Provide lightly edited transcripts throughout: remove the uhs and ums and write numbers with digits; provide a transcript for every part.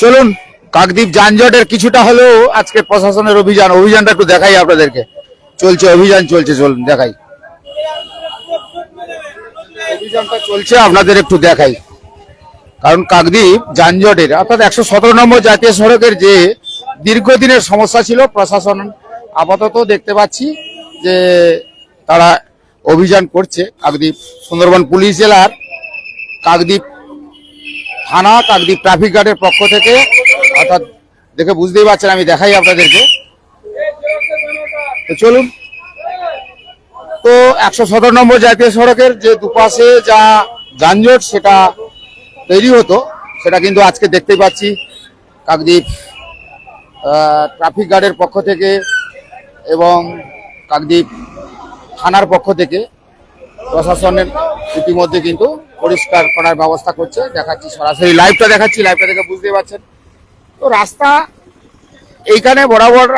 চলুন কাকদ্বীপ যানজটের কিছুটা হলেও আজকে প্রশাসনের অভিযানটা একটু দেখাই আপনাদেরকে। অভিযান চলছে, চলুন দেখাই। অভিযানটা চলছে আপনাদের একটু দেখাই। কারণ কাকদ্বীপ যানজটের অর্থাৎ 117 নম্বর জাতীয় সড়কের যে দীর্ঘদিনের সমস্যা ছিল, প্রশাসন আপাতত দেখতে পাচ্ছি যে তারা অভিযান করছে। কাকদ্বীপ সুন্দরবন পুলিশ জেলার কাকদ্বীপ থানা, কাকদ্বীপ ট্রাফিক গার্ডের পক্ষ থেকে, অর্থাৎ দেখে বুঝতেই পারছেন, আমি দেখাই আপনাদেরকে। তো চলুন। তো 117 নম্বর জাতীয় সড়কের যে দুপাশে যা যানজট সেটা তৈরি হতো, সেটা কিন্তু আজকে দেখতেই পাচ্ছি কাকদ্বীপ ট্রাফিক গার্ডের পক্ষ থেকে এবং কাকদ্বীপ থানার পক্ষ থেকে প্রশাসনের ইতিমধ্যে কিন্তু পরিষ্কার করার ব্যবস্থা করছে। দেখাচ্ছি, সরাসরি লাইভটা দেখাচ্ছি, লাইভটা দেখে বুঝতে পারছেন। তো রাস্তা এইখানে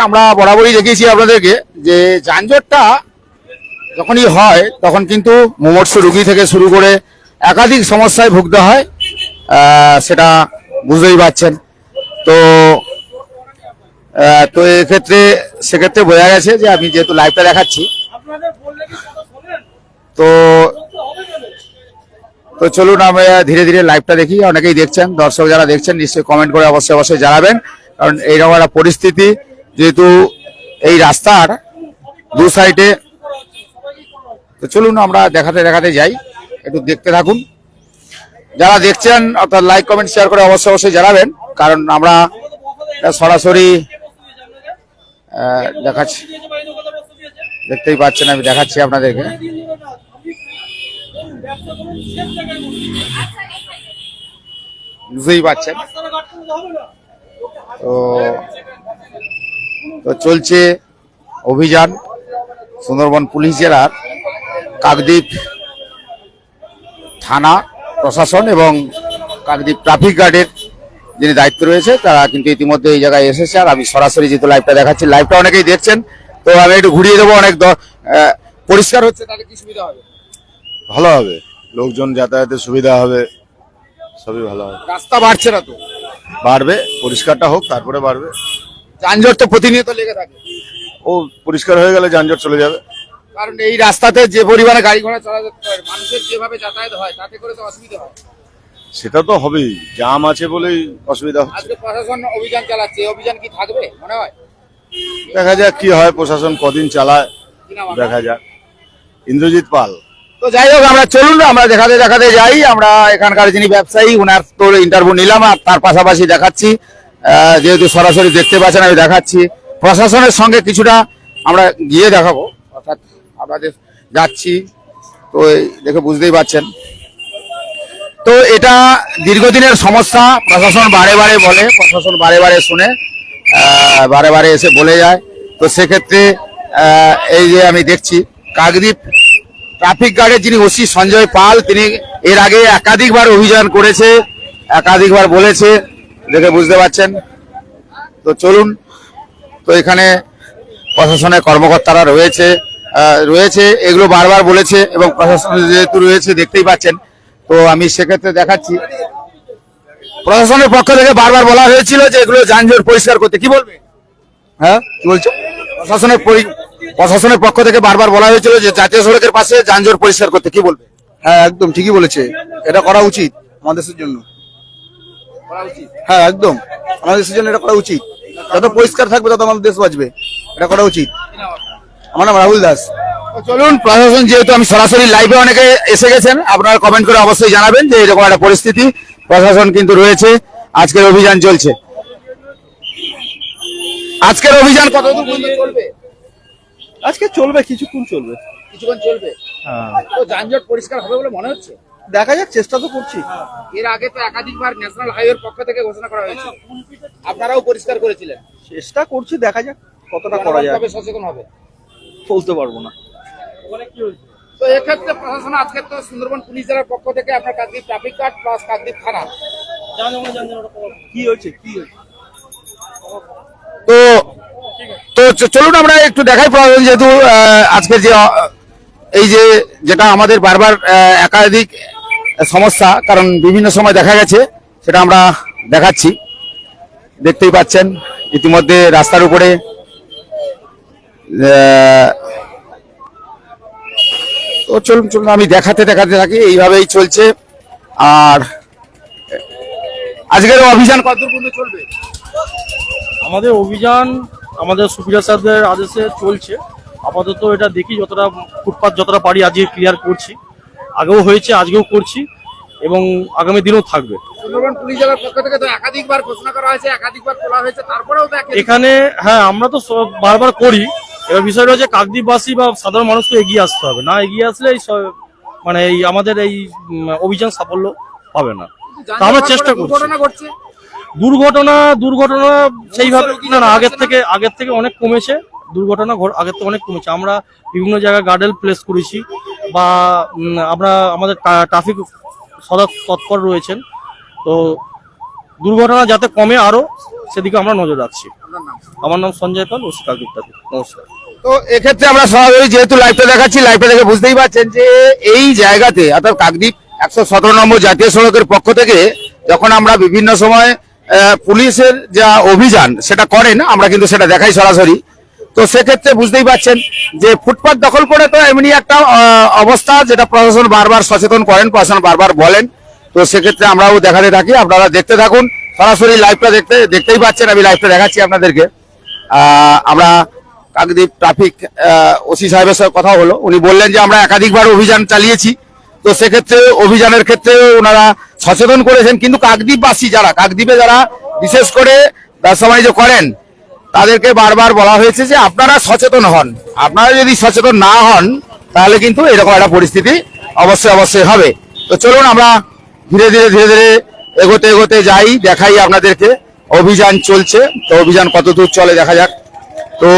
আমরা বরাবরই দেখিয়েছি আপনাদেরকে যে যানজটটা যখনই হয় তখন কিন্তু মুমূর্ষু রোগী থেকে শুরু করে একাধিক সমস্যায় ভুগতে হয়, সেটা বুঝতেই পারছেন। তো সেক্ষেত্রে বোঝা গেছে যে আমি যেহেতু লাইভটা দেখাচ্ছি, তো চলুন আমরা ধীরে ধীরে লাইভটা দেখি। অনেকেই দেখছেন, দর্শক যারা দেখছেন নিশ্চয়ই কমেন্ট করে অবশ্যই জানাবেন, কারণ এইরকম একটা পরিস্থিতি, যেহেতু এই রাস্তার দু সাইডে। তো চলুন আমরা দেখাতে যাই, একটু দেখতে থাকুন। যারা দেখছেন অর্থাৎ লাইক কমেন্ট শেয়ার করে অবশ্যই জানাবেন, কারণ আমরা সরাসরি দেখাচ্ছি, দেখতেই পাচ্ছেন, আমি দেখাচ্ছি আপনাদেরকে। বুঝতেই পারছেন। তো চলছে অভিযান সুন্দরবন পুলিশ জেলার কাকদ্বীপ থানা প্রশাসন এবং কাকদ্বীপ ট্রাফিক গার্ডের যিনি দায়িত্ব রয়েছে তারা কিন্তু ইতিমধ্যে এই জায়গায় এসেছে। আর আমি সরাসরি যেহেতু লাইভটা দেখাচ্ছি, লাইভটা অনেকেই দেখছেন, তো আমি একটু ঘুরিয়ে দেবো। অনেক পরিষ্কার হচ্ছে, তাহলে কি সুবিধা হবে? ভালো হবে, লোকজন যাতায়াতের সুবিধা হবে, সবই ভালো হবে। রাস্তা বাড়ছে না তো? বাড়বে, পরিষ্কারটা হোক তারপরে বাড়বে। যানজট তো প্রতিনিয়ত লেগে থাকে। ও পরিষ্কার হয়ে গেলে যানজট চলে যাবে। কারণ এই রাস্তাতে যে পরিমাণে গাড়ি ঘোড়া চলাচল করে, মানুষের যেভাবে যাতায়াত হয় তাতে করে তো অসুবিধা হয়। সেটা তো হবেই, জাম আছে বলেই অসুবিধা হচ্ছে। আজকে প্রশাসন অভিযান চালাচ্ছে, এই অভিযান কি থাকবে মনে হয়? দেখা যাক কি হয়, প্রশাসন কদিন চালায় দেখা যাক। ইন্দ্রজিৎ পাল। তো যাই হোক, আমরা চলুন আমরা দেখাতে যাই। আমরা এখানকার যিনি ব্যবসায়ী ওনার তো ইন্টারভিউ নিলাম, আর তার পাশাপাশি দেখাচ্ছি, যেহেতু সরাসরি দেখতে পাচ্ছেন আমি দেখাচ্ছি, প্রশাসনের সঙ্গে কিছুটা আমরা গিয়ে দেখাবো, অর্থাৎ আপনাদের যাচ্ছি। তো দেখে বুঝতেই পারছেন, তো এটা দীর্ঘদিনের সমস্যা। প্রশাসন বারে বলে, প্রশাসন বারে শুনে, বারে এসে বলে যায়। তো সেক্ষেত্রে এই যে আমি দেখছি কাকদ্বীপ ট্রাফিক গার্ডের যিনি ওসি সঞ্জয় পাল, তিনি এর আগে একাধিকবার অভিযান করেছে, একাধিকবার বলেছে, দেখে বুঝতে পারছেন। তো চলুন। তো এখানে প্রশাসনের কর্মকর্তারা রয়েছে, এগুলো বারবার বলেছে এবং প্রশাসন যেহেতু রয়েছে দেখতেই পাচ্ছেন। তো আমি সেক্ষেত্রে দেখাচ্ছি, প্রশাসনের পক্ষ থেকে বারবার বলা হয়েছিল যে এগুলো যানজট পরিষ্কার করতে। কি বলবে? হ্যাঁ, কি বলছো? প্রশাসনের পক্ষ থেকে বারবার বলা হয়েছিল যে জাতীয় সড়কের পাশে যানজট পরিষ্কার করতে। কি বলবে? হ্যাঁ, একদম ঠিকই বলেছে, এটা করা উচিত আমাদের দেশের জন্য। হ্যাঁ, একদম আমাদের দেশের জন্য এটা করা উচিত। যত পরিষ্কার থাকবে তত আমাদের দেশ বাঁচবে, এটা করা উচিত। আমার নাম রাহুল দাস। চলুন, প্রশাসন যেহেতু আমি সরাসরি লাইভে অনেকে এসে গেছেন, আপনারা কমেন্ট করে অবশ্যই জানাবেন যে এরকম একটা পরিস্থিতি। প্রশাসন কিন্তু রয়েছে, আজকের অভিযান চলছে। আজকের অভিযান কতদূর চলবে? আজকে চলবে, কিছুক্ষণ চলবে। হ্যাঁ। তো যানজট পরিষ্কার হবে বলে মনে হচ্ছে? দেখা যাক, চেষ্টা তো করছি। এর আগে তো একাধিকবার ন্যাশনাল হাইওয়ের পক্ষ থেকে ঘোষণা করা হয়েছে, আপনারাও পরিষ্কার করেছিলেন। চেষ্টা করছি, দেখা যাক কতটা করা যায়। সচেতন হবে বলতে পারবো না। তো এক্ষেত্রে প্রশাসন আজকে তো সুন্দরবন পুলিশ জেলার পক্ষ থেকে আপনার Kakdwip traffic guard plus Kakdwip থানা কি হয়েছে তো চলুন আমরা একটু দেখাই প্রশাসন, যেহেতু আজকের যেটা আমাদের বারবার একাধিক সমস্যা, কারণ বিভিন্ন সময় দেখা গেছে, সেটা আমরা দেখাচ্ছি। দেখতেই পাচ্ছেন ইতিমধ্যে রাস্তার উপরে তো চলুন চলুন আমি দেখাতে থাকি, এইভাবেই চলছে। আর আজকের অভিযান কতদূর পর্যন্ত চলবে? আমাদের অভিযান আমাদের সুপিরিয়র স্যারদের আদেশে চলছে। আপাতত এটা দেখি যতটা ফুটপাত যতটা পারি আজকে ক্লিয়ার করছি, আগেও হয়েছে আজকেও করছি এবং আগামী দিনেও থাকবে। সুন্দরবন পুলিশ জেলার পক্ষ থেকে তো একাধিকবার ঘোষণা করা হয়েছে, একাধিকবার তোলা হয়েছে, তারপরেও তো এখানে হ্যাঁ আমরা তো বারবার করি। এবার বিষয়টা হচ্ছে কাকদ্বীপবাসী বা সাধারণ মানুষকে এগিয়ে আসতে হবে, না এগিয়ে আসলে এই মানে এই আমাদের এই অভিযান সাফল্য পাবে না। তা আমরা চেষ্টা করছি। দুর্ঘটনা সেইভাবে না আগের থেকে অনেক কমেছে। দুর্ঘটনা আগের থেকে অনেক কমেছে। আমরা বিভিন্ন জায়গায় গার্ডেল প্লেস করেছি বা আমরা আমাদের ট্রাফিক সদা তৎপর রয়েছেন। তো দুর্ঘটনা যাতে কমে আরো সেদিকে আমরা নজর রাখছি। আমার নাম সঞ্জয় পাল, ওসি কাকদ্বীপ ট্রাফিক। নমস্কার। তো এক্ষেত্রে আমরা সরাসরি যেহেতু লাইভটা দেখাচ্ছি, লাইভটা দেখে বুঝতেই পারছেন যে এই জায়গাতে অর্থাৎ কাকদ্বীপ 117 নম্বর জাতীয় সড়কের পক্ষ থেকে যখন আমরা বিভিন্ন সময় পুলিশের যা অভিযান সেটা করেন, আমরা কিন্তু সেটা দেখাই সরাসরি। তো সেক্ষেত্রে বুঝতেই পারছেন যে ফুটপাত দখল করে তো এমনি একটা অবস্থা, যেটা প্রশাসন বারবার সচেতন করেন, প্রশাসন বারবার বলেন। তো সেক্ষেত্রে আমরাও দেখাতে থাকি, আপনারা দেখতে থাকুন সরাসরি লাইভটা দেখতেই পাচ্ছেন। আমি লাইভটা দেখাচ্ছি আপনাদেরকে। আমরা কাকদ্বীপ ট্রাফিক ওসি সাহেবের সাথে কথা হলো, উনি বললেন যে আমরা একাধিকবার অভিযান চালিয়েছি। তো সেক্ষেত্রে অভিযানের ক্ষেত্রে ওনারা সচেতন করেছেন, কিন্তু কাকদ্বীপবাসী যারা কাকদ্বীপে যারা বিশেষ করে ব্যবসা বাণিজ্য করেন তাদেরকে বারবার বলা হয়েছে যে আপনারা সচেতন হন। আপনারা যদি সচেতন না হন তাহলে কিন্তু এরকম একটা পরিস্থিতি অবশ্যই হবে। তো চলুন আমরা ধীরে ধীরে এগোতে যাই, দেখাই আপনাদেরকে অভিযান চলছে। তো অভিযান কত দূর চলে দেখা যাক। তো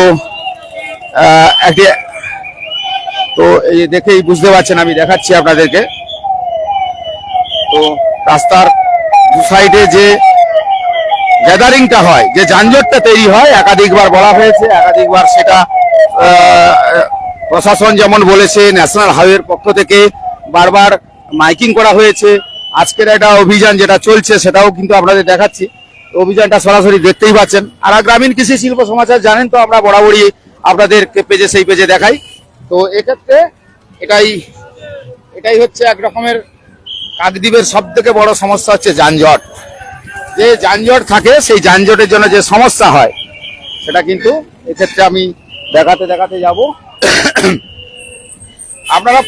তো এই দেখেই বুঝতে পারছেন, আমি দেখাচ্ছি আপনাদেরকে। তো রাস্তার দু সাইডে যে গ্যাদারিংটা হয়, যে যানজটটা তৈরি হয়, একাধিকবার বলা হয়েছে, একাধিকবার সেটা প্রশাসন যেমন বলেছে, ন্যাশনাল হাইওয়ের পক্ষ থেকে বারবার মাইকিং করা হয়েছে। আজকের একটা অভিযান যেটা চলছে সেটাও কিন্তু আপনাদের দেখাচ্ছি। অভিযানটা সরাসরি দেখতেই পাচ্ছেন। আর গ্রামীণ কৃষি শিল্প সমাচার জানেন তো আমরা বরাবরই আপনাদের পেজে সেই পেজে দেখাই। তো এক্ষেত্রে এটাই হচ্ছে এক রকমের কাকদ্বীপের সব থেকে বড় সমস্যা হচ্ছে যানজট। যে যানজট থাকে সেই যানজটের জন্য যে সমস্যা হয় সেটা কিন্তু এক্ষেত্রে আমি দেখাতে যাব। আপনারা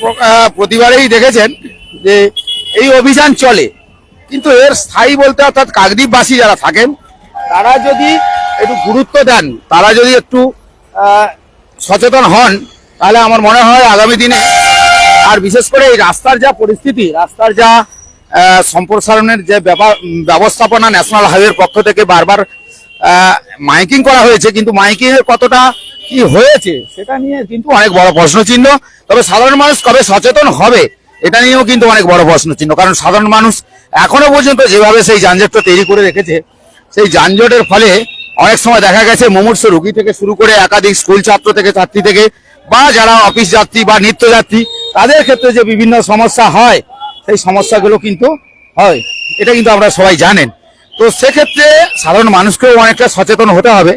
প্রতিবারেই দেখেছেন যে এই অভিযান চলে, কিন্তু এর স্থায়ী বলতে অর্থাৎ কাকদ্বীপবাসী যারা থাকেন তারা যদি একটু গুরুত্ব দেন, তারা যদি একটু সচেতন হন, তাহলে আমার মনে হয় আগামী দিনে, আর বিশেষ করে এই রাস্তার যা পরিস্থিতি, রাস্তার যা সম্প্রসারণের যে ব্যবস্থাপনা ন্যাশনাল হাইওয়ের পক্ষ থেকে বারবার মাইকিং করা হয়েছে, কিন্তু মাইকিং এর কতটা কি হয়েছে সেটা নিয়ে কিন্তু অনেক বড় প্রশ্নচিহ্ন। তবে সাধারণ মানুষ কবে সচেতন হবে এটা নিয়েও কিন্তু অনেক বড় প্রশ্নচিহ্ন, কারণ সাধারণ মানুষ এখনো পর্যন্ত যেভাবে সেই যানজটটা তৈরি করে রেখেছে, সেই যানজটের ফলে অনেক সময় দেখা গেছে মুমূর্ষু রোগী থেকে শুরু করে একাধিক স্কুল ছাত্রী থেকে বা যারা অফিস যাত্রী বা নিত্যযাত্রী, তাদের ক্ষেত্রে যে বিভিন্ন সমস্যা হয় সেই সমস্যাগুলো কিন্তু হয়, এটা কিন্তু আপনারা সবাই জানেন। তো সেক্ষেত্রে সাধারণ মানুষকেও অনেকটা সচেতন হতে হবে,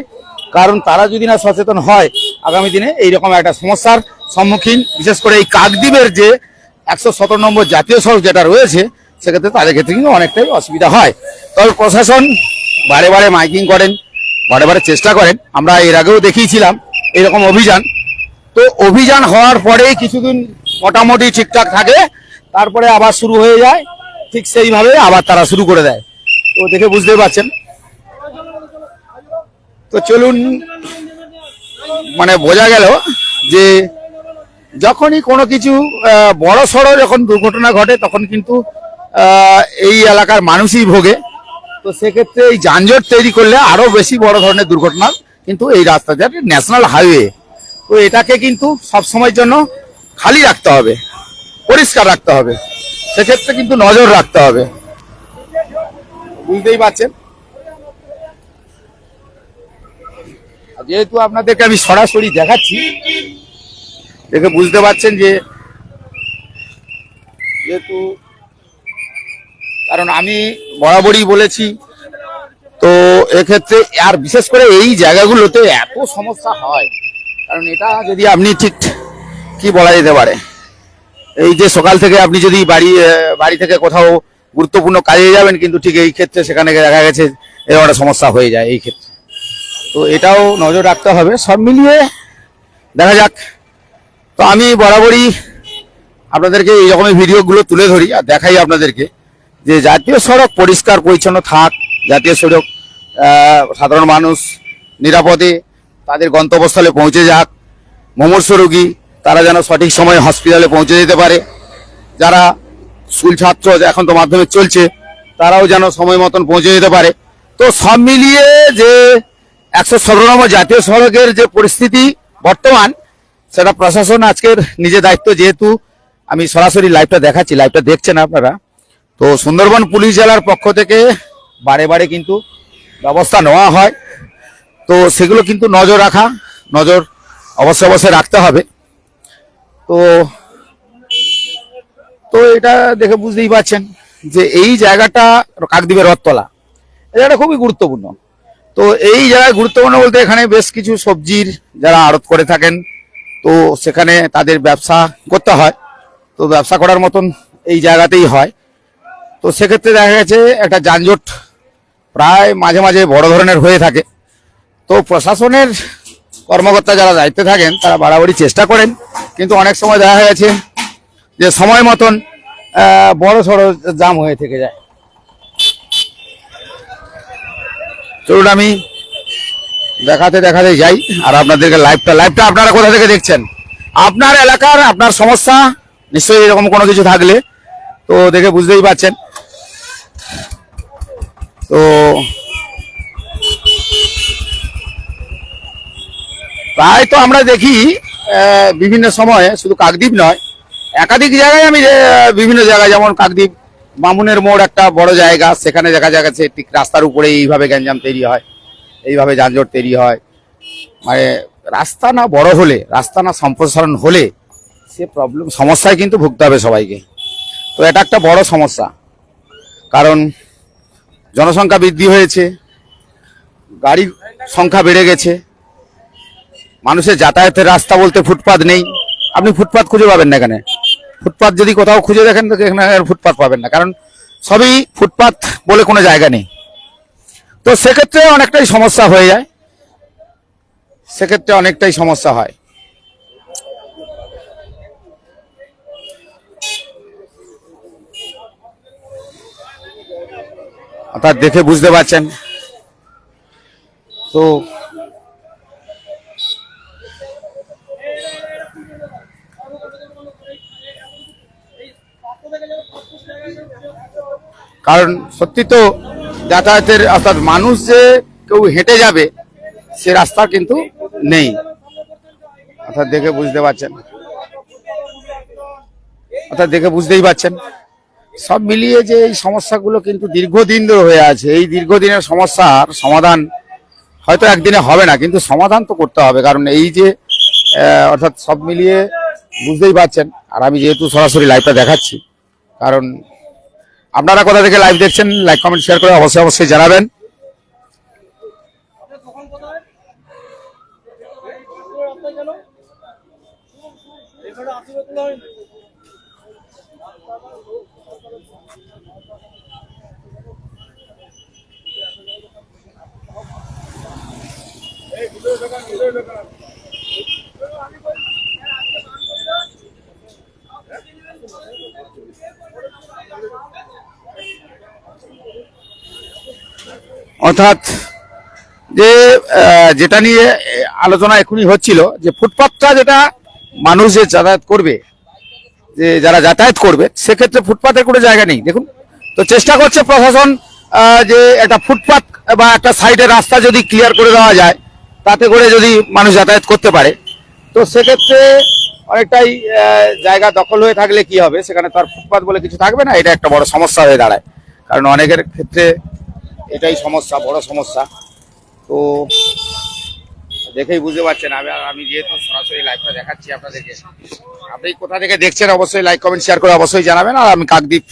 কারণ তারা যদি না সচেতন হয় আগামী দিনে এইরকম একটা সমস্যার সম্মুখীন, বিশেষ করে এই কাকদ্বীপের যে 117 নম্বর জাতীয় সড়ক যেটা রয়েছে সেক্ষেত্রে তাদের ক্ষেত্রে কিন্তু অনেকটাই অসুবিধা হয়। তবে প্রশাসন বারে মাইকিং করেন, বারে চেষ্টা করেন। আমরা এর আগেও দেখিয়েছিলাম এরকম অভিযান। তো অভিযান হওয়ার পরেই কিছুদিন মোটামুটি ঠিকঠাক থাকে, তারপরে আবার শুরু হয়ে যায়, ঠিক সেইভাবে আবার তারা শুরু করে দেয়। তো দেখে বুঝতেই পারছেন। তো চলুন, মানে বোঝা গেল যে যখনই কোনো কিছু বড় সড়ো যখন দুর্ঘটনা ঘটে তখন কিন্তু এই এলাকার মানুষই ভোগে। তো সেক্ষেত্রে এই যানজট তৈরি করলে আরো বেশি বড় ধরনের দুর্ঘটনা কিন্তু এই রাস্তাটা ন্যাশনাল হাইওয়ে, তো এটাকে কিন্তু সবসময়ের জন্য খালি রাখতে হবে, পরিষ্কার রাখতে হবে, সেক্ষেত্রে কিন্তু নজর রাখতে হবে, বুঝতেই পারছেন। যেহেতু আপনাদেরকে আমি সরাসরি দেখাচ্ছি, দেখে বুঝতে পারছেন যে যেহেতু, কারণ আমি বরাবরই বলেছি, তো তো এক্ষেত্রে আর বিশেষ করে এই জায়গাগুলোতে এত সমস্যা হয়, কারণ এটা যদি আপনি ঠিক কি বলা যেতে পারে, এই যে সকাল থেকে আপনি যদি বাড়ি থেকে কোথাও গুরুত্বপূর্ণ কাজে যাবেন, কিন্তু ঠিক এই ক্ষেত্রে সেখানে দেখা গেছে এরকম একটা সমস্যা হয়ে যায় এই ক্ষেত্রে। তো এটাও নজর রাখতে হবে, সব মিলিয়ে দেখা যাক। তো আমি বরাবরই আপনাদেরকে এই রকমের ভিডিওগুলো তুলে ধরি আর দেখাই আপনাদেরকে যে জাতীয় সড়ক পরিষ্কার পরিচ্ছন্ন থাক, জাতীয় সড়ক সাধারণ মানুষ নিরাপদে তাদের গন্তব্যস্থলে পৌঁছে যাক, মুমূর্ষু রোগী তারা যেন সঠিক সময়ে হসপিটালে পৌঁছে যেতে পারে, যারা স্কুল ছাত্র এখন তো মাধ্যমিক চলছে তারাও যেন সময় মতন পৌঁছে যেতে পারে। তো সব মিলিয়ে যে 117 নম্বর জাতীয় সড়কের যে পরিস্থিতি বর্তমান, সেটা প্রশাসন আজকের নিজে দায়িত্ব, যেহেতু আমি সরাসরি লাইভটা দেখাচ্ছি, লাইভটা দেখছেন আপনারা। তো সুন্দরবন পুলিশ জেলার পক্ষ থেকে বারে বারে কিন্তু ব্যবস্থা নেওয়া হয়, তো সেগুলো কিন্তু নজর অবশ্যই রাখতে হবে। তো তো এটা দেখে বুঝতেই পারছেন যে এই জায়গাটা কাকদ্বীপের রথতলা, এই জায়গাটা খুবই গুরুত্বপূর্ণ। তো এই জায়গায় গুরুত্বপূর্ণ বলতে এখানে বেশ কিছু সবজির যারা আড়ত করে থাকেন, তো সেখানে তাদের ব্যবসা করতে হয়, তো ব্যবসা করার মতন এই জায়গাতেই হয়। তো সেক্ষেত্রে দেখা গেছে একটা যানজট প্রায় মাঝে মাঝে বড় ধরনের হয়ে থাকে। তো প্রশাসনের কর্মকর্তা যারা দায়িত্বে থাকেন তারা বাড়াবাড়ি চেষ্টা করেন, কিন্তু অনেক সময় দেখা গেছে যে সময় মতন বড় সড়ো জাম হয়ে থেকে যায়। চলুন আমি দেখাতে যাই আর আপনাদেরকে লাইভটা আপনারা কোথা থেকে দেখছেন, আপনার এলাকার আপনার সমস্যা নিশ্চয়ই এরকম কোনো কিছু থাকলে তো দেখে বুঝতেই পারছেন। তো প্রায় তো আমরা দেখি বিভিন্ন সময়ে, শুধু কাকদ্বীপ নয়, একাধিক জায়গায় আমি বিভিন্ন জায়গায়, যেমন কাকদ্বীপ বামুনের মোড় একটা বড় জায়গা, সেখানে দেখা যাচ্ছে ঠিক রাস্তার উপরে এইভাবে গ্যাঞ্জাম তৈরি হয়, এইভাবে যানজট তৈরি হয়। মানে রাস্তা না বড় হলে, রাস্তা না সম্প্রসারণ হলে সে সমস্যায় কিন্তু ভুগতে হবে সবাইকে। তো এটা একটা বড় সমস্যা, কারণ জনসংখ্যা বৃদ্ধি হয়েছে, গাড়ির সংখ্যা বেড়ে গেছে, মানুষের যাতায়াতের রাস্তা বলতে ফুটপাত নেই। আপনি ফুটপাত খুঁজে পাবেন না এখানে, ফুটপাত যদি কোথাও খুঁজে দেখেন তো এখানে ফুটপাত পাবেন না, কারণ সবই ফুটপাত বলে কোনো জায়গা নেই। তো সেক্ষেত্রে অনেকটাই সমস্যা হয়ে যায়, হয়। অর্থাৎ দেখে বুঝতে পারছেন। তো কারণ সত্যি তো যাতায়াতের, অর্থাৎ মানুষ যে কেউ হেঁটে যাবে সে রাস্তা কিন্তু নেই, অর্থাৎ দেখে বুঝতেই পারছেন। সব মিলিয়ে যে এই সমস্যাগুলো কিন্তু দীর্ঘদিন ধরে হয়ে আছে, এই দীর্ঘদিনের সমস্যার সমাধান হয়তো একদিনে হবে না, কিন্তু সমাধান তো করতে হবে। কারণ এই যে অর্থাৎ সব মিলিয়ে বুঝতেই পারছেন। আর আমি যেহেতু সরাসরি লাইভটা দেখাচ্ছি, কারণ আপনারা কোথা থেকে লাইভ দেখছেন, লাইক কমেন্ট শেয়ার করে অবশ্যই জানাবেন। অর্থাৎ যে যেটা নিয়ে আলোচনা এখনই হচ্ছিল, যে ফুটপাথটা যেটা মানুষ যে যাতায়াত করবে, যে যারা যাতায়াত করবে, সেক্ষেত্রে ফুটপাথের কোনো জায়গা নেই। দেখুন, তো চেষ্টা করছে প্রশাসন যে একটা ফুটপাথ বা একটা সাইডের রাস্তা যদি ক্লিয়ার করে দেওয়া যায়, তাতে করে যদি মানুষ যাতায়াত করতে পারে, তো সেক্ষেত্রে অনেকটাই জায়গা দখল হয়ে থাকলে কি হবে, সেখানে তো আর ফুটপাথ বলে কিছু থাকবে না। এটা একটা বড় সমস্যা হয়ে দাঁড়ায়, কারণ অনেকের ক্ষেত্রে এটাই সমস্যা, বড় সমস্যা। তো দেখেই বুঝতে পারছেন। আমি যেহেতু সরাসরি লাইভটা দেখাচ্ছি আপনাদেরকে, আপনি কোথা থেকে দেখছেন অবশ্যই লাইক কমেন্ট শেয়ার করে অবশ্যই জানাবেন। আর আমি কাকদ্বীপ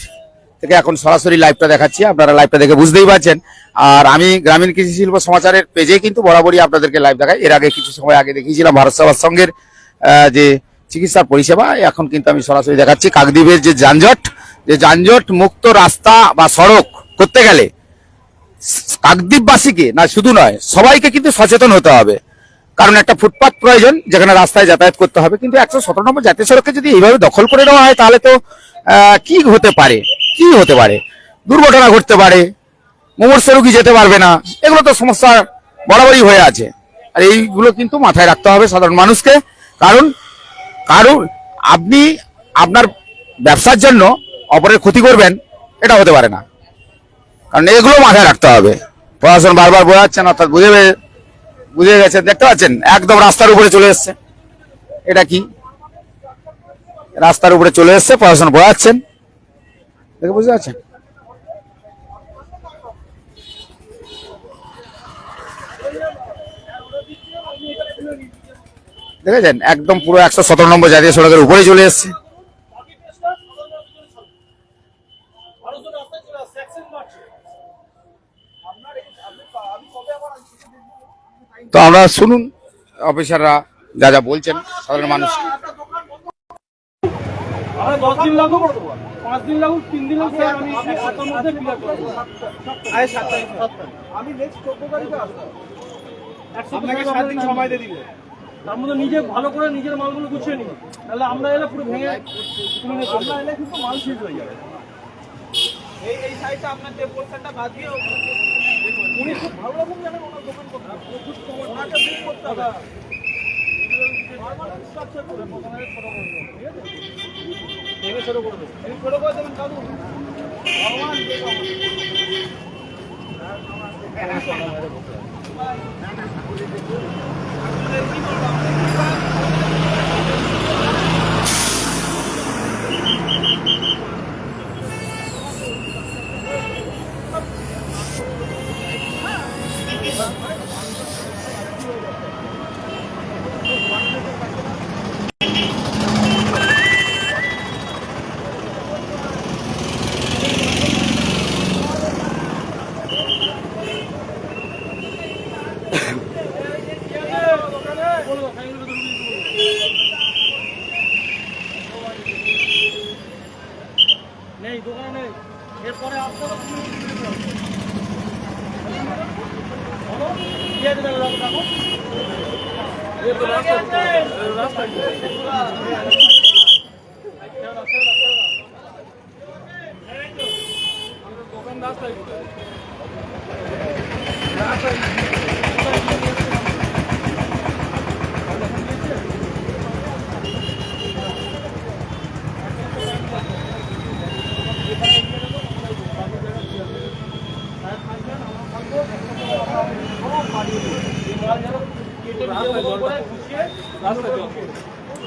থেকে এখন সরাসরি লাইভটা দেখাচ্ছি, আপনারা লাইভটা দেখে বুঝতেই পারছেন। আর আমি গ্রামীণ কৃষি শিল্প সমাচারের পেজে কিন্তু বরাবরই আপনাদেরকে লাইভ দেখাই। এর আগে কিছু সময় আগে দেখিয়েছিলাম ভারত সেবা সংঘের যে চিকিৎসা পরিষেবা, এখন কিন্তু আমি সরাসরি দেখাচ্ছি কাকদ্বীপের যে যানজট মুক্ত রাস্তা বা সড়ক করতে গেলে কাকদ্বীপবাসীকে না শুধু নয় সবাইকে কিন্তু সচেতন হতে হবে। কারণ একটা ফুটপাত প্রয়োজন যেখানে রাস্তায় যাতায়াত করতে হবে, কিন্তু 117 নম্বর জাতীয় সড়ককে যদি এইভাবে দখল করে নেওয়া হয় তাহলে তো কি হতে পারে, দুর্ঘটনা ঘটতে পারে, মুমূর্ষু রোগী যেতে পারবে না, এগুলো তো সমস্যা বরাবরই হয়ে আছে। আর এইগুলো কিন্তু মাথায় রাখতে হবে সাধারণ মানুষকে। কারণ আপনি আপনার ব্যবসার জন্য অপরের ক্ষতি করবেন, এটা হতে পারে না। কারণ এগুলো মাথায় রাখতে হবে। প্রশাসন বারবার বোঝাচ্ছেন, অর্থাৎ বুঝে গেছেন, দেখতে পাচ্ছেন একদম রাস্তার উপরে চলে এসছে। এটা কি রাস্তার উপরে চলে এসছে, প্রশাসন বোঝাচ্ছেন, দেখে বুঝতে পারছেন। দেখেছেন একদম পুরো 117 নম্বর জাতীয় সড়কের উপরে চলে এসছে। তো আমরা শুনুন অফিসাররা যা যা বলছেন সাধারণ মানুষ। আমরা 10 দিন লাগুক, 5 দিন লাগুক, 3 দিন লাগুক, আমি এক সপ্তাহের মধ্যে ক্লিয়ার করব। আমি নেক্সট 14 তারিখে আসবো। আপনাকে 7 দিন সময় দিয়ে দিলে তার মধ্যে নিজে ভালো করে নিজের মালগুলো গুছিয়ে নিন, তাহলে আমরা এলে পুরো ভেঙে আমরা এলে কিন্তু মাল শেষ হয়ে যাবে। এই সাইডটা আপনার যে পোর্শনটা বাদ দিয়ে উনি খুব ভালো রকম জানেন ওনার দোকান কোথায়, প্রচুর খবর ওনাকে বুক করতে হবে। পার্মানেন্ট স্ট্রাকচার করে প্রথমে ছোট করে দেবেন, ঠিক আছে? ভেঙে ছোট করে দেবেন, ছোট করে দেবেন কাকু। ভগবান যে নেই দোকানে নেই, এরপরে আপনারা দোকান রাস্তায়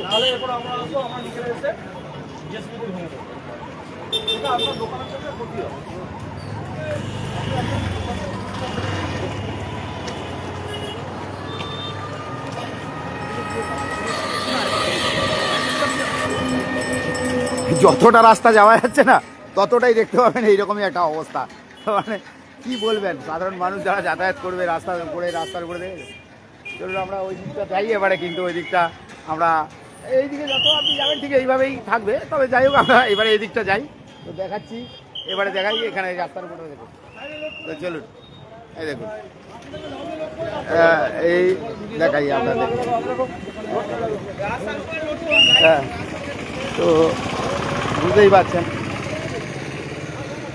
নাহলে এরপর আমরা আসবো, আমরা নিচে এসে জেসিবি ভেঙে দেবো। এটা আপনার দোকানের সাথে ক্ষতি হবে। যতটা রাস্তা যাওয়া যাচ্ছে না ততটাই দেখতে পাবেন এইরকমই একটা অবস্থা। মানে কি বলবেন, সাধারণ মানুষ যারা যাতায়াত করবে রাস্তার উপরে দেখে। চলুন আমরা ওই দিকটা যাই এবারে, কিন্তু ওই দিকটা আমরা এইদিকে যত আপনি যাবেন ঠিক এইভাবেই থাকবে। তবে যাই হোক আমরা এবারে এই দিকটা যাই, তো দেখাচ্ছি, এবারে দেখাই এখানে রাস্তার উপরে দেখুন। তো চলুন এই দেখুন, এই দেখাই আপনাদের। হ্যাঁ, তো বুঝতেই পারছেন,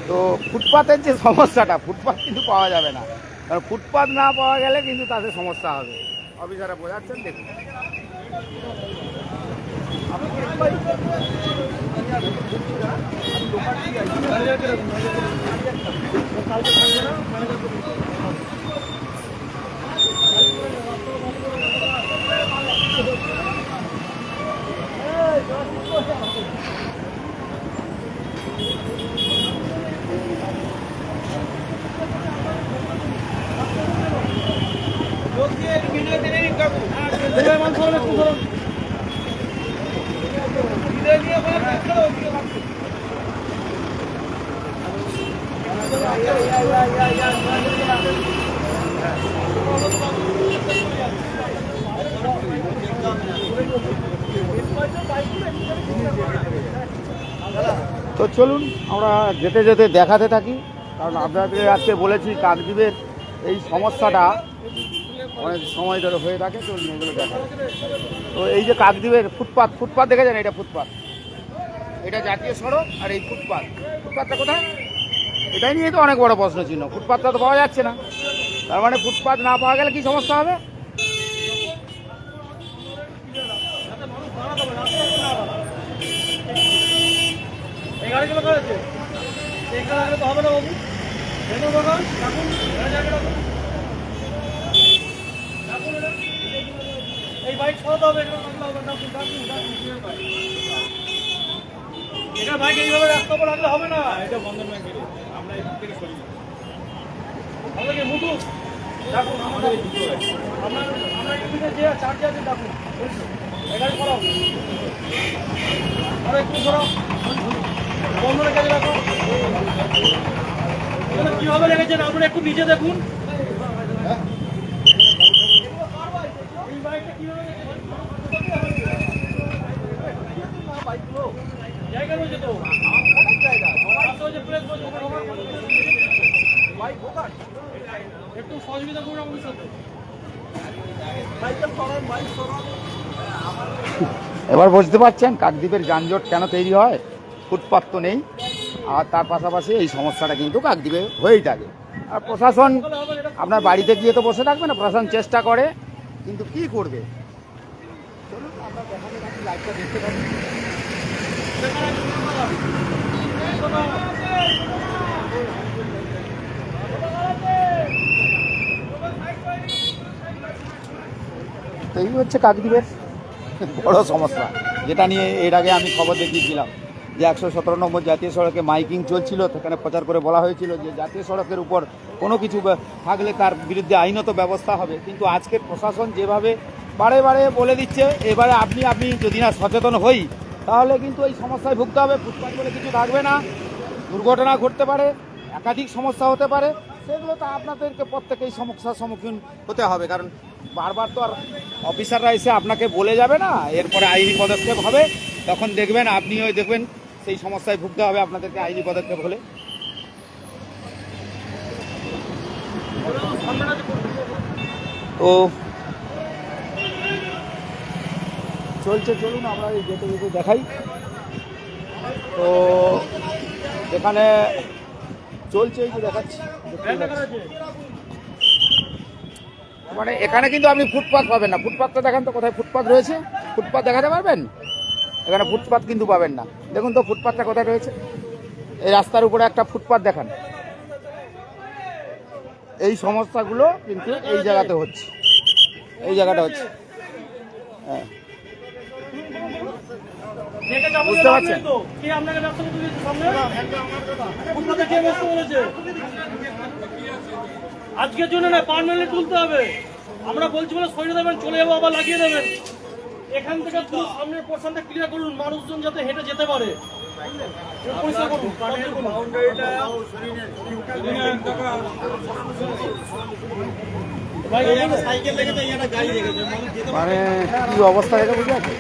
তো ফুটপাতের যে সমস্যাটা, ফুটপাত কিন্তু পাওয়া যাবে না। কারণ ফুটপাত না পাওয়া গেলে কিন্তু তাদের সমস্যা হবে। অফিসাররা বোঝাচ্ছেন, দেখুন। তো চলুন আমরা যেতে যেতে দেখাতে থাকি, কারণ আপনাদের আজকে বলেছি কাকদ্বীপের এই সমস্যাটা অনেক সময় ধরে হয়ে থাকে। চলুন এগুলো দেখা। তো এই যে কাকদ্বীপের ফুটপাত দেখেছেন, এটা ফুটপাত, এটা জাতীয় সড়ক, আর এই ফুটপাতটা কোথায়, এটাই নিয়ে তো অনেক বড় প্রশ্ন চিহ্ন। ফুটপাতটা তো পাওয়া যাচ্ছে না, তার মানে ফুটপাত না পাওয়া গেলে কি সমস্যা হবে? এই গাড়িগুলো করেছে, এই গাড়িগুলো তো হবে না বাবু। দেখুন বাবা, রাখুন, রাখুন, এই বাইক সরাতে হবে, এটা বাইক এইভাবে রাস্তা উপর রাখলে হবে না। এটা বন্ধন ব্যাংকের, আমরা এই থেকে সরি আমাদেরকে মুটু রাখুন, আমরা এখানে যে চার্জ আছে রাখুন, এই গাড়ি সরাও, আর একটু সরাও, বন্ধনের কাজে রাখো। কিভাবে রেখেছেন আপনারা একটু নিচে দেখুন। জায়গা রয়েছে তো, একটু সহযোগিতা করুন আমাদের সাথে। এবার বুঝতে পারছেন কাকদ্বীপের যানজট কেন তৈরি হয়? ফুটপাত তো নেই, আর তার পাশাপাশি এই সমস্যাটা কিন্তু কাকদ্বীপে হয়েই থাকে। আর প্রশাসন আপনার বাড়িতে গিয়ে তো বসে থাকবে না, প্রশাসন চেষ্টা করে, কিন্তু কি করবে? চলুন আমরা দেখাতে থাকি, লাইভটা দেখতে পাবো। তো এই হচ্ছে কাকদ্বীপের বড় সমস্যা, যেটা নিয়ে এর আগে আমি খবর দেখিয়েছিলাম যে 117 নম্বর জাতীয় সড়কে মাইকিং চলছিল, সেখানে প্রচার করে বলা হয়েছিল যে জাতীয় সড়কের উপর কোনো কিছু থাকলে তার বিরুদ্ধে আইনত ব্যবস্থা হবে। কিন্তু আজকের প্রশাসন যেভাবে বারে বারে বলে দিচ্ছে, এবারে আপনি যদি না সচেতন হই তাহলে কিন্তু এই সমস্যায় ভুগতে হবে। ফুটপাত বলে কিছু থাকবে না, দুর্ঘটনা ঘটতে পারে, একাধিক সমস্যা হতে পারে, সেগুলো তো আপনাদেরকে প্রত্যেকেই সমস্যার সম্মুখীন হতে হবে। কারণ বারবার তো আর অফিসাররা এসে আপনাকে বলে যাবে না, এরপরে আইনি পদক্ষেপ হবে, তখন দেখবেন আপনিও দেখবেন সেই সমস্যায় ভুগতে হবে আপনাদেরকে আইনি পদক্ষেপ হলে। তো চলছে, চলুন আমরা এই যেতে যেতে দেখাই। তো এখানে চলছে, এই যে দেখাচ্ছি, মানে এখানে কিন্তু আপনি ফুটপাত পাবেন না। ফুটপাতটা দেখান তো, কোথায় ফুটপাত রয়েছে? ফুটপাত দেখাতে পারবেন? এখানে ফুটপাত কিন্তু পাবেন না। দেখুন তো ফুটপাতটা কোথায় রয়েছে, এই রাস্তার উপরে একটা ফুটপাত দেখান। এই সমস্যাগুলো কিন্তু এই জায়গাতে হচ্ছে, এই জায়গাটা হচ্ছে। হ্যাঁ, বুঝতে পারছেন? আজকের জন্য না, পার্মানেন্ট তুলতে হবে। আমরা বলছি বলে সরিয়ে দেবেন, চলে যাবো, আবার লাগিয়ে দেবেন। এখান থেকে পুরো সামনের পোর্শনটা ক্লিয়ার করুন, মানুষজন যাতে হেঁটে যেতে পারে। পরিষ্কার করুন, মানে কি অবস্থা এটা বুঝে আছে?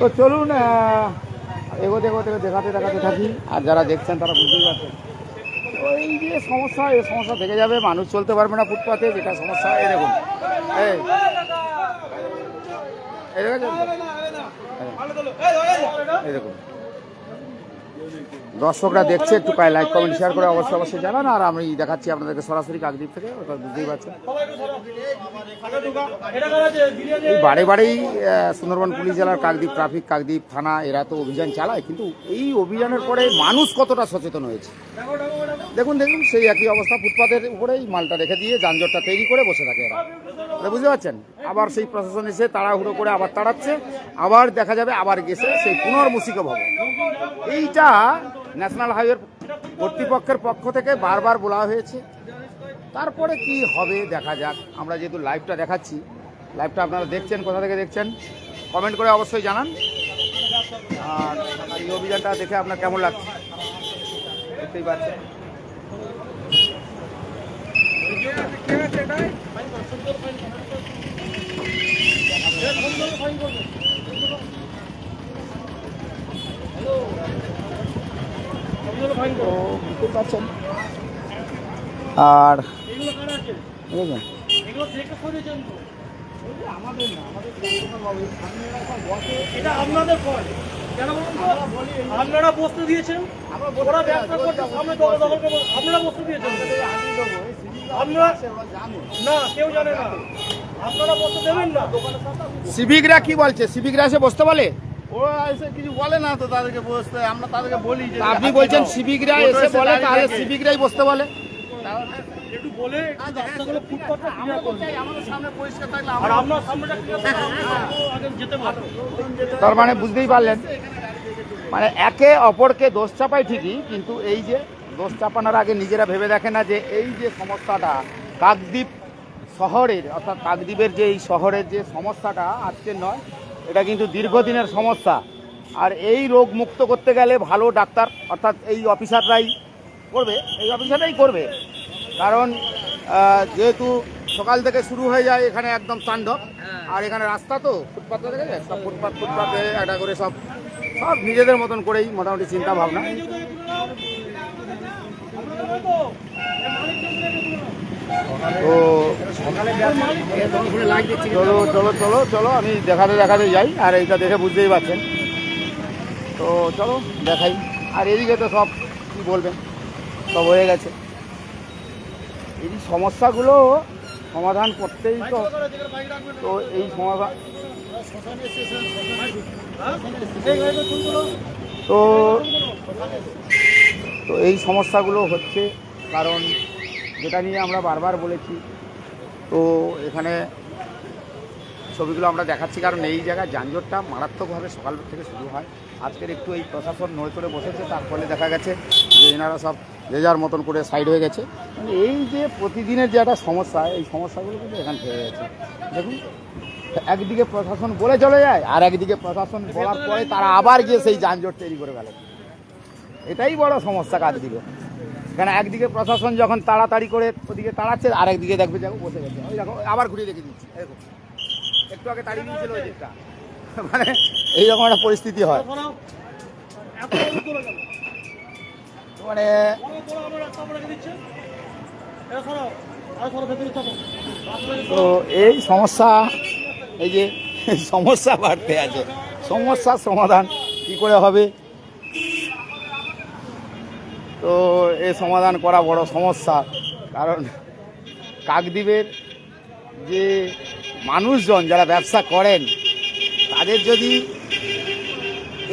তো চলুন এগোতে এগোতে দেখাতে থাকি, আর যারা দেখছেন তারা বুঝতেই পারছেন। তো এই যে সমস্যা, এই সমস্যা থেকে যাবে, মানুষ চলতে পারবে না ফুটপাতে, যেটা সমস্যা। এই দেখুন, এই দেখুন, দর্শকরা দেখছে, একটু লাইক কমেন্ট শেয়ার করে অবশ্যই জানান। আর আমি দেখাচ্ছি আপনাদেরকে সরাসরি কাকদ্বীপ থেকে, ওটা বুঝতেই পারছেন। এই বারে বারেই সুন্দরবন পুলিশ জেলার কাকদ্বীপ ট্রাফিক, কাকদ্বীপ থানা এরা তো অভিযান চালায়, কিন্তু এই অভিযানের পরে মানুষ কতটা সচেতন হয়েছে দেখুন। সেই একই অবস্থা, ফুটপাতের উপরেই মালটা রেখে দিয়ে যানজটটা তৈরি করে বসে থাকে এরা, বুঝতে পারছেন? আবার সেই প্রশাসন এসে তাড়াহুড়ো করে আবার তাড়াচ্ছে, আবার দেখা যাবে আবার গেছে সেই পুনর্মূসিত হবে। এইটা ন্যাশনাল হাইওয়ে কর্তৃপক্ষের পক্ষ থেকে বারবার বলা হয়েছে তারপরে কি হবে দেখা যাক। আমরা যেহেতু লাইভটা দেখাচ্ছি, লাইভটা আপনারা দেখছেন, কোথা থেকে দেখছেন কমেন্ট করে অবশ্যই জানান। আর এই অভিযানটা দেখে আপনার কেমন লাগছে দেখতেই পাচ্ছেন। তো বুঝতে পারছেন। আর বুঝলেন এটা আপনাদের ফল। কেন বলুন তো? আপনারা বস্তু দিয়েছেন, ওরা ব্যবসা করছে, সামনে দখল করে আপনারা বস্তু দিয়েছেন। আপনারা না, কেউ জানে না, আপনারা বস্তু দেবেন না। সিভিকরা কি বলছে? সিভিকরা এসে বসতে বলে? ওরা এসে কিছু বলে না তো তাদেরকে বসতে, আমরা তাদেরকে বলি যে আপনি বলছেন সিভিকরা এসে বলে, তাহলে সিভিকরাই বসতে বলে। একটু বলে একটু রাস্তাগুলো ফুটপাথটা ক্লিয়ার করুন। আমাদের সামনে পরিষ্কার থাকলে আর আপনার সামনেটা ক্লিয়ার করুন, আগে যেতে পারবো। তার মানে বুঝতেই পারলেন, মানে একে অপরকে দোষ চাপায় ঠিকই, কিন্তু এই যে দোষ চাপানোর আগে নিজেরা ভেবে দেখে না যে এই যে সমস্যাটা কাকদ্বীপ শহরের, অর্থাৎ কাকদ্বীপের যে এই শহরের যে সমস্যাটা আজকের নয়, এটা কিন্তু দীর্ঘদিনের সমস্যা। আর এই রোগ মুক্ত করতে গেলে ভালো ডাক্তার, অর্থাৎ এই অফিসাররাই করবে, এই অফিসাররাই করবে। কারণ যেহেতু সকাল থেকে শুরু হয়ে যায় এখানে একদম তাণ্ডব। আর এখানে রাস্তা তো ফুটপাথ থেকে যায়, সব ফুটপাথে একটা করে সব সব নিজেদের মতন করেই মোটামুটি চিন্তা ভাবনা। তো চলো চলো চলো চলো আমি দেখাতে দেখাতে যাই। আর এইটা দেখে বুঝতেই পারছেন। তো চলো দেখাই। আর এদিকে তো সব কি বলবেন, সব হয়ে গেছে। এই সমস্যাগুলো সমাধান করতেই তো, তো এই সমাধান তো তো এই সমস্যাগুলো হচ্ছে কারণ যেটা নিয়ে আমরা বারবার বলেছি। তো এখানে ছবিগুলো আমরা দেখাচ্ছি কারণ এই জায়গায় যানজটটা মারাত্মকভাবে সকাল থেকে শুরু হয়। আজকের একটু এই প্রশাসন নড়ে চড়ে বসেছে, তার ফলে দেখা গেছে যে এনারা সব যে যার মতন করে সাইড হয়ে গেছে। এই যে প্রতিদিনের যে একটা সমস্যা, এই সমস্যাগুলো কিন্তু এখানে থেকে গেছে। দেখুন, একদিকে প্রশাসন বলে চলে যায়, আর একদিকে প্রশাসন বলার পরে তারা আবার গিয়ে সেই যানজট তৈরি করে ফেলে। এটাই বড় সমস্যা কাকদ্বীপে। কারণ একদিকে প্রশাসন যখন তাড়াতাড়ি করে ওদিকে তাড়াচ্ছে, আর একদিকে দেখবে দেখো বসে গেছে। ওই দেখো আবার ঘুরিয়ে রেখে দিচ্ছি, দেখো একটু আগে তাড়িয়ে দিয়েছিল ওই দিকটা। মানে এইরকম একটা পরিস্থিতি হয়। মানে তো এই সমস্যা, এই যে সমস্যা বাড়তে আছে, সমস্যার সমাধান কি করে হবে? তো এই সমাধান করা বড় সমস্যা। কারণ কাকদ্বীপের যে মানুষজন যারা ব্যবসা করেন, তাদের যদি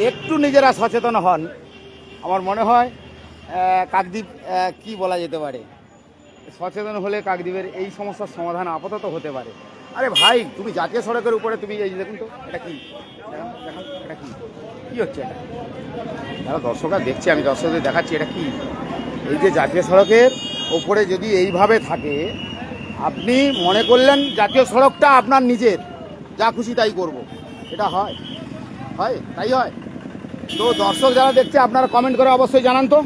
একটু নিজেরা সচেতন হন, আমার মনে হয় কাকদ্বীপ কি বলা যেতে পারে, সচেতন হলে কাকদ্বীপের এই সমস্যার সমাধান আপাতত হতে পারে। আরে ভাই, তুমি জাতীয় সড়কের উপরে তুমি এই দেখুন তো, এটা কি, এটা কি কী হচ্ছে? এটা যারা দর্শকরা দেখছে, আমি দর্শকদের দেখাচ্ছি, এটা কি? এই যে জাতীয় সড়কের ওপরে যদি এইভাবে থাকে, আপনি মনে করলেন জাতীয় সড়কটা আপনার নিজের, যা খুশি তাই করব, এটা হয়? হয়? তাই হয়? তো দর্শক যারা দেখছে, আপনারা কমেন্ট করে অবশ্যই জানান। তো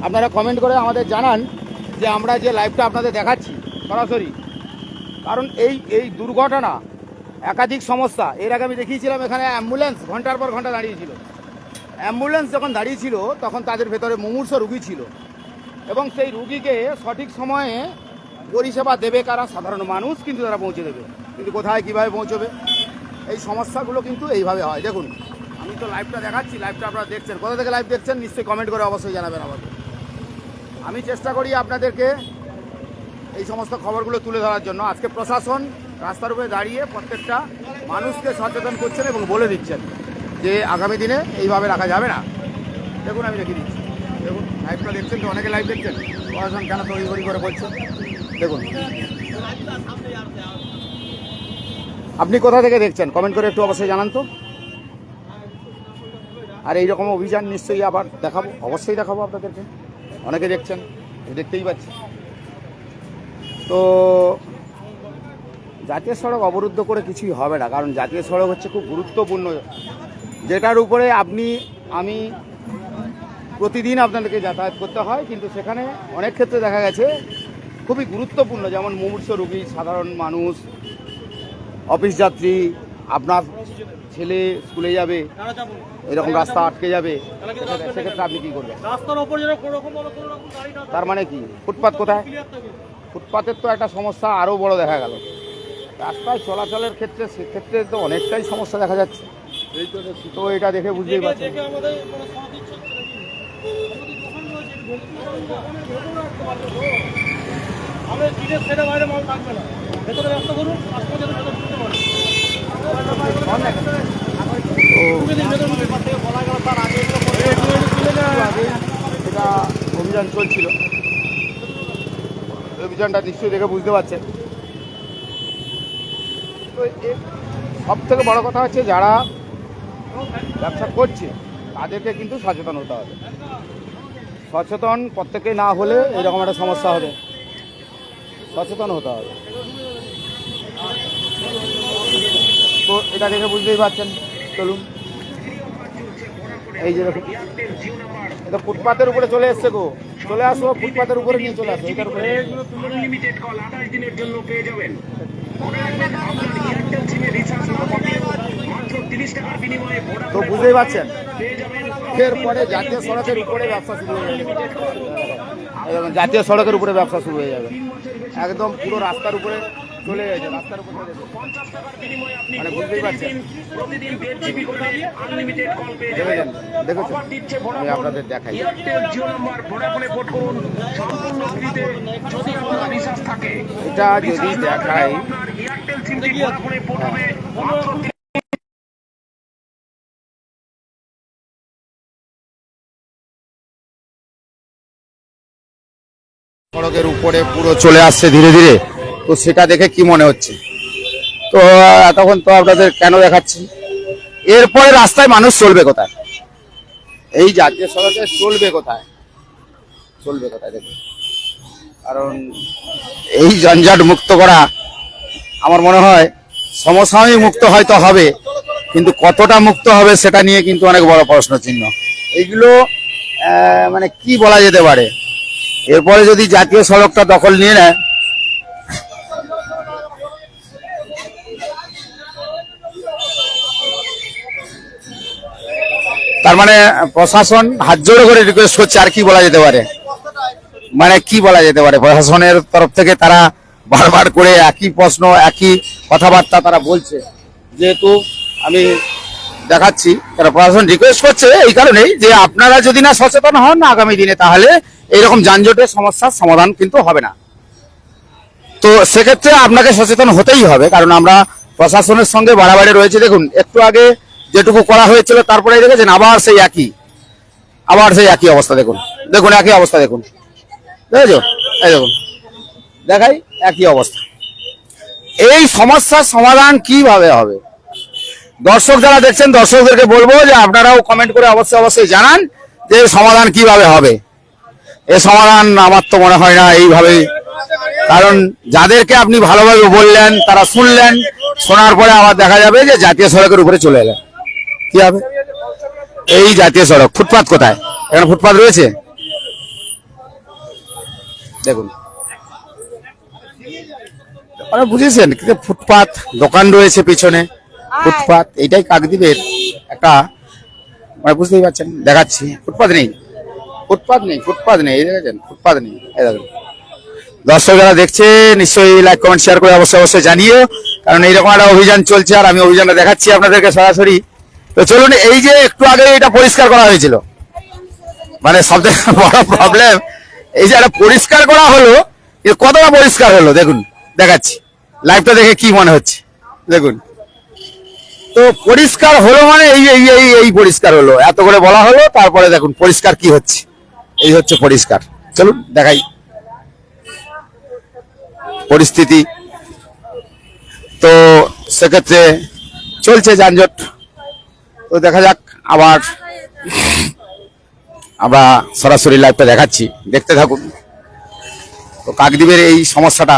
আপনারা কমেন্ট করে আমাদের জানান যে আমরা যে লাইভটা আপনাদের দেখাচ্ছি সরাসরি, কারণ এই দুর্ঘটনা একাধিক সমস্যা। এর আগে আমি দেখিয়েছিলাম এখানে অ্যাম্বুলেন্স ঘন্টার পর ঘন্টা দাঁড়িয়েছিল। অ্যাম্বুলেন্স যখন দাঁড়িয়েছিল তখন তাদের ভেতরে মুমূর্ষু রুগী ছিল, এবং সেই রুগীকে সঠিক সময়ে পরিষেবা দেবে কারা? সাধারণ মানুষ কিন্তু তারা পৌঁছে দেবে, কিন্তু কোথায় কীভাবে পৌঁছবে? এই সমস্যাগুলো কিন্তু এইভাবে হয়। দেখুন, আমি তো লাইভটা দেখাচ্ছি, লাইভটা আপনারা দেখছেন, কোথা থেকে লাইভ দেখছেন নিশ্চয়ই কমেন্ট করে অবশ্যই জানাবেন আমাকে। আমি চেষ্টা করি আপনাদেরকে এই সমস্ত খবরগুলো তুলে ধরার জন্য। আজকে প্রশাসন রাস্তার উপরে দাঁড়িয়ে প্রত্যেকটা মানুষকে সচেতন করছেন এবং বলে দিচ্ছেন যে আগামী দিনে এইভাবে রাখা যাবে না। দেখুন, আমি রেখে দিচ্ছি, দেখুন লাইভটা দেখছেন তো, অনেকে লাইভ দেখছেন, প্রশাসন কেন তড়িঘড়ি করে বলছে দেখুন। আপনি কোথা থেকে দেখছেন কমেন্ট করে একটু অবশ্যই জানান তো। আর এইরকম অভিযান নিশ্চয়ই আবার দেখাবো, অবশ্যই দেখাবো আপনাদেরকে। অনেকে দেখছেন, দেখতেই পাচ্ছি। তো জাতীয় সড়ক অবরুদ্ধ করে কিছুই হবে না, কারণ জাতীয় সড়ক হচ্ছে খুব গুরুত্বপূর্ণ, যেটার উপরে আমি প্রতিদিন আপনাদেরকে যাতায়াত করতে হয়, কিন্তু সেখানে অনেক ক্ষেত্রে দেখা গেছে খুবই গুরুত্বপূর্ণ, যেমন মুমূর্ষ রোগী, সাধারণ মানুষ, অফিস যাত্রী, আপনার ছেলে স্কুলে যাবে, এরকম রাস্তা আটকে যাবে, সেক্ষেত্রে আপনি কী করবেন? রাস্তার উপর যেন কোনো রকম গাড়ি না তার মানে কি ফুটপাত কোথায়? ফুটপাতের তো একটা সমস্যা আরও বড় দেখা গেল। রাস্তায় চলাচলের ক্ষেত্রে সেক্ষেত্রে তো অনেকটাই সমস্যা দেখা যাচ্ছে। তো এটা দেখে বুঝতেই পারছেন। দেখে আমাদের কোনো সমাধি ইচ্ছা হচ্ছে নাকি? আমাদের দিনের সেটা বাইরে মাল থাকবে না, ভেতরে ব্যবস্থা করুন, আসতে ভেতরে ঢুকতে পারবে। এটা অভিযান চলছিল, অভিযানটা নিশ্চয়ই দেখে বুঝতে পারছেন। তো সব থেকে বড় কথা হচ্ছে যারা ব্যবসা করছে তাদেরকে কিন্তু সচেতন হতে হবে। সচেতন প্রত্যেকে না হলে এরকম একটা সমস্যা হবে, সচেতন হতে হবে। তো এটা দেখে বুঝতেই পারছেন। চলুন, এই যে দেখুন, এটা ফুটপাতের উপরে চলে এসছে গো, চলে আসো, ফুটপাতের উপরে নিয়ে চলে আসো। এটার উপরে আনলিমিটেড কল 28 দিনের জন্য পেয়ে যাবেন। মনে রাখবেন, আপনার এয়ারটেল সিমে রিচার্জ না করলে মাত্র 30 টাকার বিনিময়ে তো বুঝতেই পারছেন। পেয়ে যাবেন। এরপরে জাতীয় সড়কের উপরে ব্যবসা শুরু হয়ে যাবে, জাতীয় সড়কের উপরে ব্যবসা শুরু হয়ে যাবে, একদম পুরো রাস্তার উপরে চলে যাচ্ছে, রাস্তার উপরে 50 টাকার বিনিময়ে আপনি মানে বুঝতেই পারছেন। প্রতিদিন 1.5 জিবি করে আনলিমিটেড কল পেয়ে যাবেন। দেখেছেন, অফার দিচ্ছে আমি ভোডাফোন। আপনাদের দেখাই। এয়ারটেল জিও নাম্বার ভোডাফোনে পোর্ট করুন সম্পূর্ণ ফ্রিতে, যদি আপনার রিচার্জ থাকে। এটা যদি দেখাই, আপনার এয়ারটেল সিমটি ভোডাফোনে পোর্ট হবে মাত্র সড়কের উপরে পুরো চলে আসছে ধীরে ধীরে। তো সেটা দেখে কি মনে হচ্ছে? তো এতক্ষণ তো আপনাদের কেন দেখাচ্ছি, এরপরে রাস্তায় মানুষ চলবে কোথায়? এই জাতীয় সড়কে চলবে কোথায়? চলবে কোথায় দেখুন। কারণ এই জঞ্জাট মুক্ত করা আমার মনে হয় সমসাময়িক মুক্ত হয়তো হবে, কিন্তু কতটা মুক্ত হবে সেটা নিয়ে কিন্তু অনেক বড় প্রশ্ন চিহ্ন। এইগুলো মানে কি বলা যেতে পারে? এরপরে যদি জাতীয় সড়কটা দখল নিয়ে নেয়, তার মানে প্রশাসন হাত জোড়ে করে রিকোয়েস্ট করছে, আর কি বলা যেতে পারে? মানে কি বলা যেতে পারে? প্রশাসনের তরফ থেকে তারা বারবার করে একই প্রশ্ন, একই কথাবার্তা তারা বলছে। যেহেতু আমি দেখাচ্ছি, তারা প্রশাসন রিকোয়েস্ট করছে এই কারণেই যে আপনারা যদি না সচেতন হন আগামী দিনে, তাহলে এইরকম যানজটের সমস্যার সমাধান কিন্তু হবে না। তো সেক্ষেত্রে আপনাকে সচেতন হতেই হবে, কারণ আমরা প্রশাসনের সঙ্গে বাড়াবাড়ি রয়েছে। দেখুন, একটু আগে যেটুকু করা হয়েছিল তারপরে দেখেছেন আবার সেই একই অবস্থা। দেখুন দেখুন একই অবস্থা, দেখুন, দেখেছো? এই দেখুন, দেখাই একই অবস্থা। এই সমস্যার সমাধান কিভাবে হবে? দর্শক যারা দেখছেন, দর্শকদেরকে বলবো যে আপনারাও কমেন্ট করে অবশ্যই জানান যে সমাধান কিভাবে হবে। এ সমাধান আমার তো মনে হয় না এইভাবে, কারণ যাদেরকে আপনি ভালোভাবে বললেন তারা শুনলেন, শোনার পরে আবার দেখা যাবে যে জাতীয় সড়কের উপরে চলে এলেন। কি হবে? এই জাতীয় সড়ক, ফুটপাত কোথায়? এখানে ফুটপাত রয়েছে, দেখুন, মানে বুঝেছেন, ফুটপাত, দোকান রয়েছে পিছনে, ফুটপাত, এইটাই কাকদ্বীপের একটা, মানে বুঝতেই পারছেন, দেখাচ্ছি। ফুটপাত নেই, এই দেখেছেন, ফুটপাত নেই। এই দেখুন, দর্শক যারা দেখছে নিশ্চয়ই লাইক, কমেন্ট, শেয়ার করে অবশ্যই জানিও, কারণ এইরকম একটা অভিযান চলছে আর আমি অভিযানটা দেখাচ্ছি আপনাদেরকে সরাসরি। তো চলুন, এই যে একটু আগে এটা পরিষ্কার করা হয়েছিল, মানে সবথেকে বড় প্রবলেম এই যে এটা পরিষ্কার করা হলো, কতটা পরিষ্কার হলো দেখুন, দেখাচ্ছি লাইভটা দেখে কি মনে হচ্ছে দেখুন। তো পরিষ্কার হলো মানে এই পরিষ্কার হলো, এত করে বলা হলো, তারপরে দেখুন পরিষ্কার কি হচ্ছে। এই হচ্ছে পরিষ্কার। চলুন দেখাই পরিস্থিতি। তো সেক্ষেত্রে চলছে যানজট। তো দেখা যাক, আবার আমরা সরাসরি লাইভটা দেখাচ্ছি, দেখতে থাকুন। তো কাকদ্বীপের এই সমস্যাটা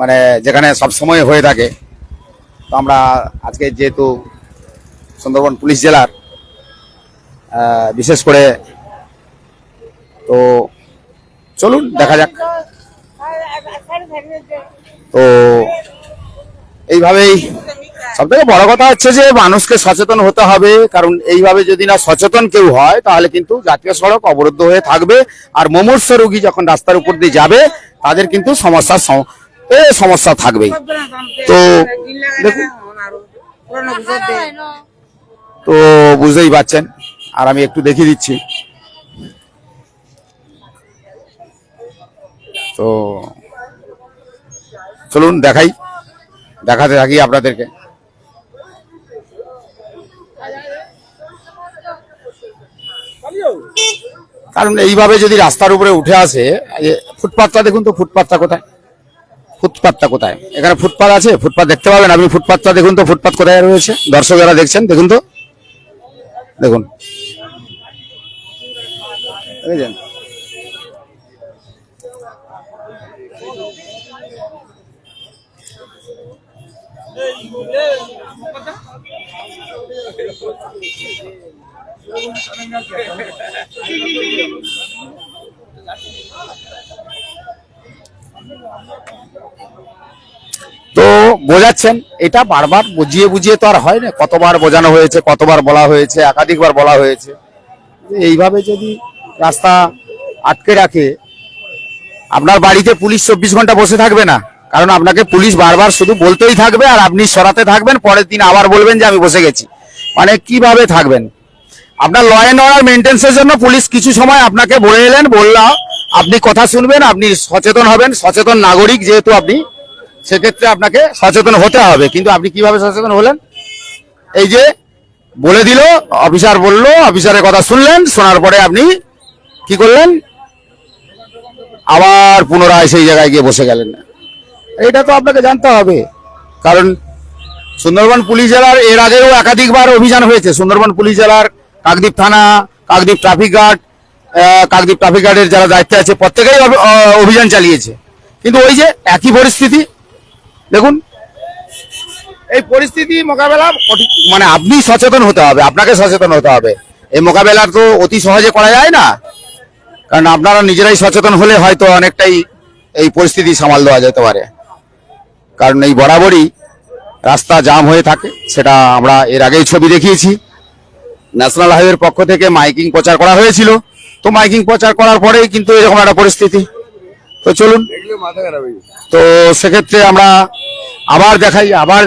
মানে যেখানে সব সময় হয়ে থাকে। তো আমরা আজকে যেহেতু সুন্দরবন পুলিশ জেলার বিশেষ করে, তো চলুন দেখা যাক। তো এইভাবেই সব থেকে বড় কথা হচ্ছে যে মানুষকে সচেতন হতে হবে, কারণ এইভাবে যদি না সচেতন কেউ হয় তাহলে কিন্তু জাতীয় সড়ক অবরুদ্ধ হয়ে থাকবে, আর মুমূর্ষ রোগী যখন রাস্তার উপর দিয়ে যাবে তাদের কিন্তু সমস্যা থাকবেই। তো দেখুন, তো বুঝতেই পারছেন, আর আমি একটু দেখিয়ে দিচ্ছি। তো চলুন দেখাতে থাকি আপনাদেরকে। কারণ এইভাবে যদি রাস্তার উপরে উঠে আসে, ফুটপাথটা দেখুন তো, ফুটপাথটা কোথায়? এখানে ফুটপাথ আছে? ফুটপাথ দেখতে পাবেন আপনি? ফুটপাথটা দেখুন তো, ফুটপাথ কোথায় রয়েছে? দর্শক যারা দেখছেন দেখুন তো, দেখুন, বুঝলেন? তো বোঝাচ্ছেন, এটা বারবার বুঝিয়ে তো আর হয় না। কতবার বোঝানো হয়েছে, কতবার বলা হয়েছে, একাধিকবার বলা হয়েছে। এইভাবে যদি রাস্তা আটকে রাখে, আপনার বাড়িতে পুলিশ 24 ঘন্টা বসে থাকবে না, কারণ আপনাকে পুলিশ বারবার শুধু বলতেই থাকবে আর আপনি সরাতে থাকবেন, পরের দিন আবার বলবেন যে আমি বসে গেছি। মানে কিভাবে থাকবেন? আপনার ল অ্যান্ড অর্ডার মেনটেন্সের জন্য পুলিশ কিছু সময় আপনাকে বললাম, আপনি কথা শুনবেন, আপনি সচেতন হবেন, সচেতন নাগরিক যেহেতু আপনি, সেক্ষেত্রে আপনাকে সচেতন হতে হবে। কিন্তু আপনি কিভাবে সচেতন হলেন? এই যে বলে দিল, অফিসার বলল, অফিসারের কথা শুনলেন, শোনার পরে আপনি কি করলেন? আবার পুনরায় সেই জায়গায় গিয়ে বসে গেলেন। এটা তো আপনাকে জানতে হবে, কারণ সুন্দরবন পুলিশ জেলার এর আগেও একাধিকবার অভিযান হয়েছে। সুন্দরবন পুলিশ জেলার কাকদ্বীপ থানা, কাকদ্বীপ ট্রাফিক গার্ডের যারা দায়িত্বে আছে প্রত্যেকেই অভিযান চালিয়েছে, কিন্তু ওই যে একই পরিস্থিতি। দেখুন, এই পরিস্থিতি মোকাবেলা মানে আপনি সচেতন হতে হবে, আপনাকে সচেতন হতে হবে। এই মোকাবেলা তো অতি সহজে করা যায় না, কারণ আপনারা নিজেরাই সচেতন হলে হয়তো অনেকটাই এই পরিস্থিতি সামাল দেওয়া যেতে পারে। কারণ এই বরাবরই রাস্তা জাম হয়ে থাকে, সেটা আমরা এর আগেই ছবি দেখিয়েছি। ন্যাশনাল হাইওয়ের পক্ষ থেকে মাইকিং প্রচার করা হয়েছিল, তো মাইকিং প্রচার করার পরেই কিন্তু এরকম একটা পরিস্থিতি। তো চলুন, তো সেক্ষেত্রে আমরা আবার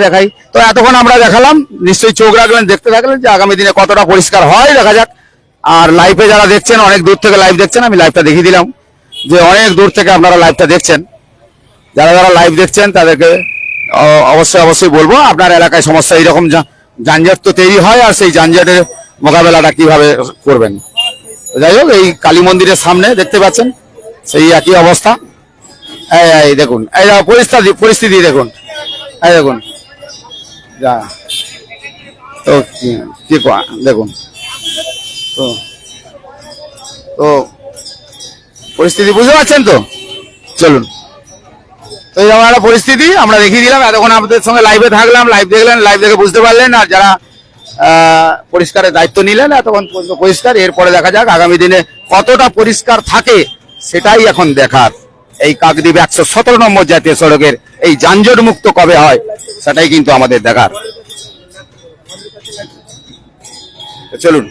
দেখাই। তো এতক্ষণ আমরা দেখালাম, নিশ্চয়ই চোখ রাখলেন, দেখতে থাকলেন যে আগামী দিনে কতটা পরিষ্কার হয়, দেখা যাক। আর লাইভে যারা দেখছেন, অনেক দূর থেকে লাইভ দেখছেন, আমি লাইভটা দেখিয়ে দিলাম যে অনেক দূর থেকে আপনারা লাইভটা দেখছেন। যারা লাইভ দেখছেন তাদেরকে অবশ্যই বলবো, আপনার এলাকায় সমস্যা এইরকম যানজট তো তৈরি হয়, আর সেই যানজটের মোকাবেলাটা কিভাবে করবেন। যাই হোক, এই কালী মন্দিরের সামনে দেখতে পাচ্ছেন সেই একই অবস্থা। এই দেখুন, এই পরিস্থিতি দেখুন, এই দেখুন যা, তো কি দেখুন, তো পরিস্থিতি বুঝতে পারছেন তো। চলুন, তো এই একটা পরিস্থিতি আমরা দেখিয়ে দিলাম। এতক্ষণ আমাদের সঙ্গে লাইভে থাকলাম, লাইভ দেখলেন, লাইভ দেখে বুঝতে পারলেন। আর যারা পরিষ্কারের দায়িত্ব নিলেন, এতক্ষণ পর্যন্ত পরিষ্কার, এরপরে দেখা যাক আগামী দিনে কতটা পরিষ্কার থাকে, সেটাই এখন দেখার। এই কাকদ্বীপ 117 নম্বর জাতীয় সড়কের এই যানজট মুক্ত কবে হয়, সেটাই কিন্তু আমাদের দেখার। চলুন।